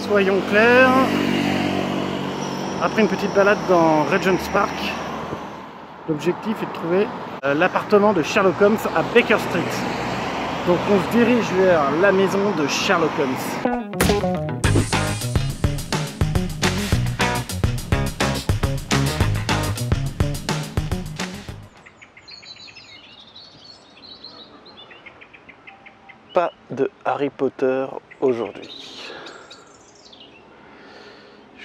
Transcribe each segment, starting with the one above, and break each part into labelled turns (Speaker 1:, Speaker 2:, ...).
Speaker 1: Soyons clairs, après une petite balade dans Regent's Park, l'objectif est de trouver l'appartement de Sherlock Holmes à Baker Street. Donc on se dirige vers la maison de Sherlock Holmes. Pas de Harry Potter aujourd'hui.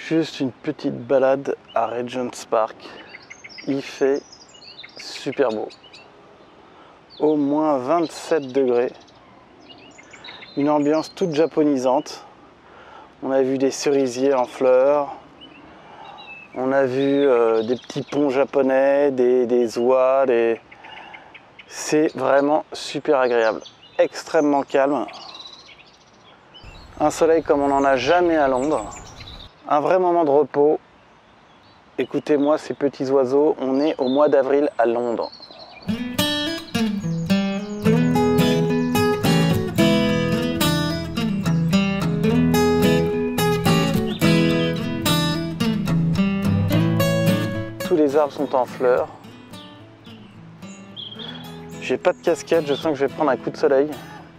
Speaker 1: Juste une petite balade à Regent's Park. Il fait super beau. Au moins 27 degrés. Une ambiance toute japonisante. On a vu des cerisiers en fleurs. On a vu des petits ponts japonais, des oies. C'est vraiment super agréable. Extrêmement calme. Un soleil comme on n'en a jamais à Londres. Un vrai moment de repos. Écoutez-moi ces petits oiseaux, on est au mois d'avril à Londres. Tous les arbres sont en fleurs. J'ai pas de casquette, je sens que je vais prendre un coup de soleil.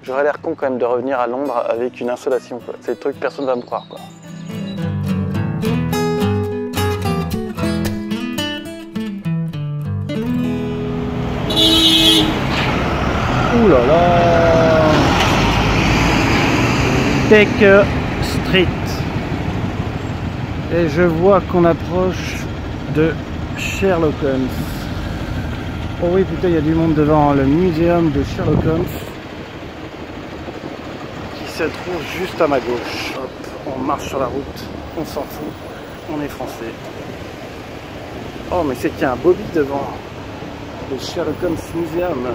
Speaker 1: J'aurais l'air con quand même de revenir à Londres avec une insolation. C'est le truc que personne va me croire, quoi. Ouh là là, Baker Street. Et je vois qu'on approche de Sherlock Holmes. Oh oui, putain, il y a du monde devant le muséum de Sherlock Holmes qui se trouve juste à ma gauche. Hop, on marche sur la route, on s'en fout, on est français. Oh, mais c'est qu'il y a un Bobby devant le Sherlock Holmes Museum.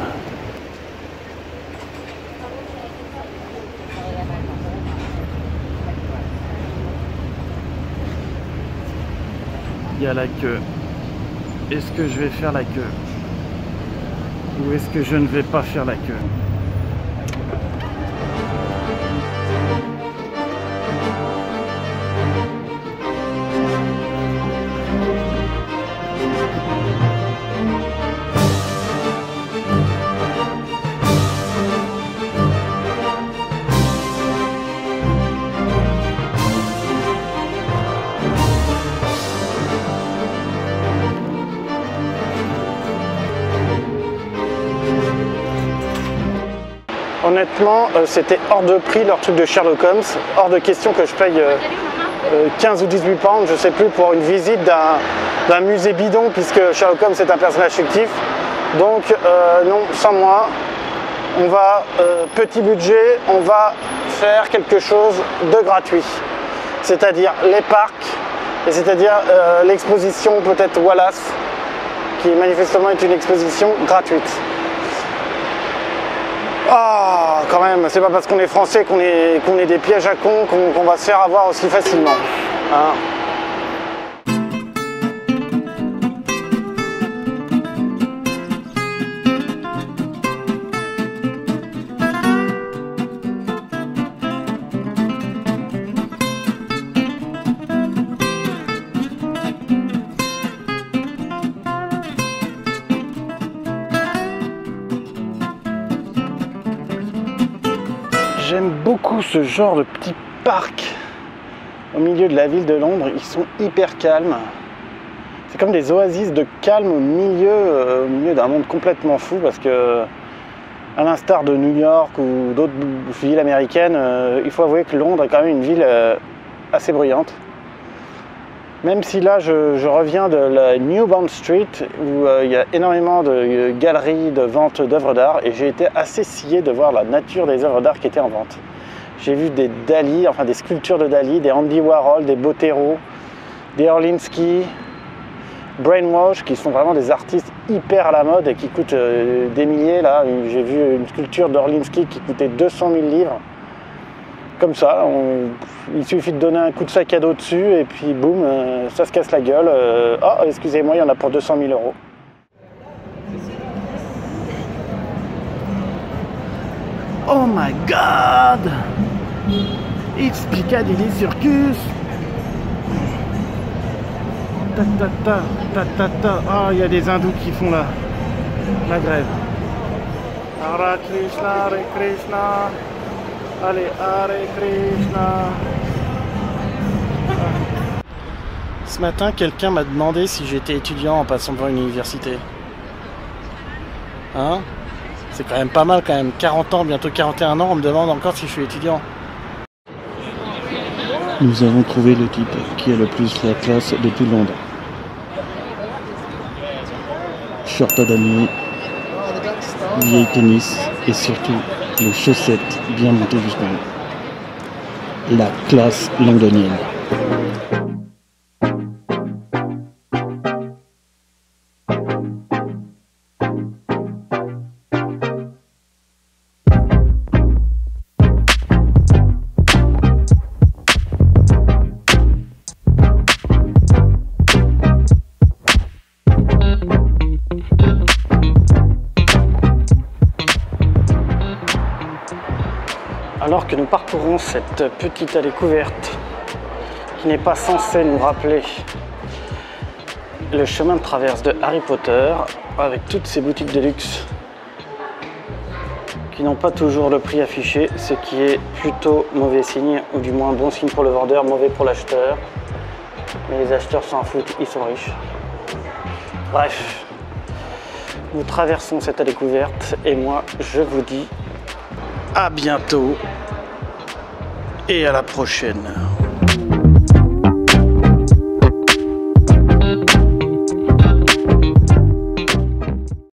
Speaker 1: Il y a la queue. Est-ce que je vais faire la queue? Ou est-ce que je ne vais pas faire la queue? Honnêtement, c'était hors de prix leur truc de Sherlock Holmes, hors de question que je paye 15 ou 18 pounds, je sais plus, pour une visite d'un musée bidon, puisque Sherlock Holmes est un personnage fictif. Donc non, sans moi, on va, petit budget, on va faire quelque chose de gratuit. C'est-à-dire les parcs, et c'est-à-dire l'exposition peut-être Wallace, qui manifestement est une exposition gratuite. Ah, quand même, c'est pas parce qu'on est français qu'on est des pièges à cons qu'on va se faire avoir aussi facilement. Hein. J'aime beaucoup ce genre de petits parcs au milieu de la ville de Londres. Ils sont hyper calmes. C'est comme des oasis de calme au milieu d'un monde complètement fou, parce que, à l'instar de New York ou d'autres villes américaines, il faut avouer que Londres est quand même une ville assez bruyante. Même si là, je reviens de la New Bond Street, où il y a énormément de galeries de vente d'œuvres d'art, et j'ai été assez scié de voir la nature des œuvres d'art qui étaient en vente. J'ai vu des Dali, enfin des sculptures de Dali, des Andy Warhol, des Botero, des Orlinsky, Brainwash, qui sont vraiment des artistes hyper à la mode et qui coûtent des milliers. Là, j'ai vu une sculpture d'Orlinsky qui coûtait 200 000 livres. Comme ça, il suffit de donner un coup de sac à dos dessus et puis boum, ça se casse la gueule. Oh, excusez-moi, il y en a pour 200 000 €. Oh my god! It's Piccadilly Circus. Ta ta ta ta ta ta. Ah, il y a des hindous qui font la grève. Hare Krishna, Hare Krishna. Allez, Hare Krishna. Ce matin, quelqu'un m'a demandé si j'étais étudiant en passant devant une université. Hein? C'est quand même pas mal, quand même. 40 ans, bientôt 41 ans, on me demande encore si je suis étudiant. Nous avons trouvé le type qui a le plus la classe de tout Londres. Short à damier, vieille tennis et surtout les chaussettes bien montées jusqu'en haut. La classe londonienne. Alors que nous parcourons cette petite allée couverte qui n'est pas censée nous rappeler le chemin de traverse de Harry Potter avec toutes ces boutiques de luxe qui n'ont pas toujours le prix affiché, ce qui est plutôt mauvais signe, ou du moins bon signe pour le vendeur, mauvais pour l'acheteur. Mais les acheteurs s'en foutent, ils sont riches. Bref, nous traversons cette allée couverte et moi je vous dis à bientôt et à la prochaine.